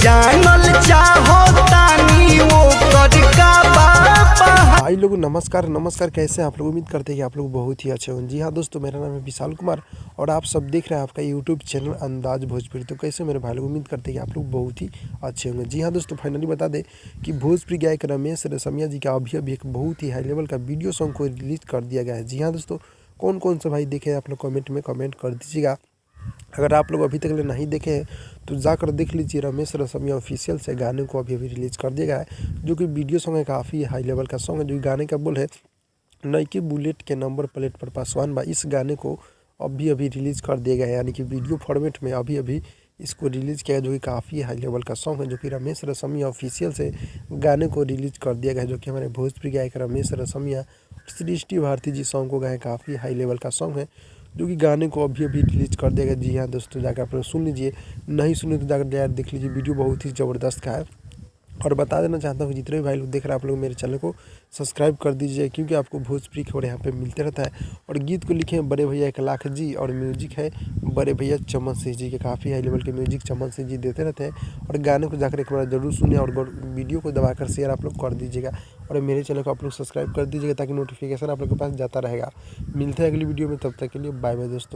जानल चाहो तानी वो कर का बापा। भाई लोग नमस्कार कैसे हैं आप लोग। उम्मीद करते हैं कि आप लोग बहुत ही अच्छे होंगे। जी हाँ दोस्तों, मेरा नाम है विशाल कुमार और आप सब देख रहे हैं आपका यूट्यूब चैनल अंदाज भोजपुरी। तो कैसे मेरे भाई लोग, उम्मीद करते हैं कि आप लोग बहुत ही अच्छे होंगे। जी हाँ दोस्तों, फाइनली बता दें कि भोजपुरी गायक रमेश रेशमिया जी का अभी एक बहुत ही हाई लेवल का वीडियो सॉन्ग को रिलीज कर दिया गया है। जी हाँ दोस्तों, कौन से भाई देखे आप लोग कमेंट में कमेंट कर दीजिएगा। अगर आप लोग अभी तक नहीं देखे हैं तो जाकर देख लीजिए। रमेश रेशमिया ऑफिशियल से गाने को अभी रिलीज कर दिया गया है, जो कि वीडियो सॉन्ग है, काफ़ी हाई लेवल का सॉन्ग है। जो गाने का बोल है नई बुलेट के नंबर प्लेट पर पासवान बा। इस गाने को अभी रिलीज कर दिया गया है, यानी कि वीडियो फॉर्मेट में अभी इसको रिलीज किया गया, जो कि काफ़ी हाई लेवल का सॉन्ग है। जो कि रमेश रेशमिया ऑफिशियल से गाने को रिलीज कर दिया गया है, जो कि हमारे भोजपुरी गायक रमेश रेशमिया सृष्टि भारती जी सॉन्ग को गाए। काफ़ी हाई लेवल का सॉन्ग है, जो कि गाने को अभी रिलीज कर दिया गया। जी हाँ दोस्तों, जाकर आप लोग सुन लीजिए, नहीं सुने तो जाकर यार देख लीजिए। वीडियो बहुत ही ज़बरदस्त का है। और बता देना चाहता हूँ जितने भी भाई लोग देख रहे हैं, आप लोग मेरे चैनल को सब्सक्राइब कर दीजिए, क्योंकि आपको भोजपुरी खबर यहाँ पे मिलते रहता है। और गीत को लिखे हैं बड़े भैया 1 लाख जी और म्यूजिक है बड़े भैया चमन सिंह जी के। काफ़ी हाई लेवल के म्यूजिक चमन सिंह जी देते रहते हैं। और गाने को जाकर एक बार जरूर सुने और वीडियो को दबाकर शेयर आप लोग कर दीजिएगा। और मेरे चैनल को आप लोग सब्सक्राइब कर दीजिएगा, ताकि नोटिफिकेशन आप लोग के पास जाता रहेगा। मिलते हैं अगली वीडियो में, तब तक के लिए बाय बाय दोस्तों।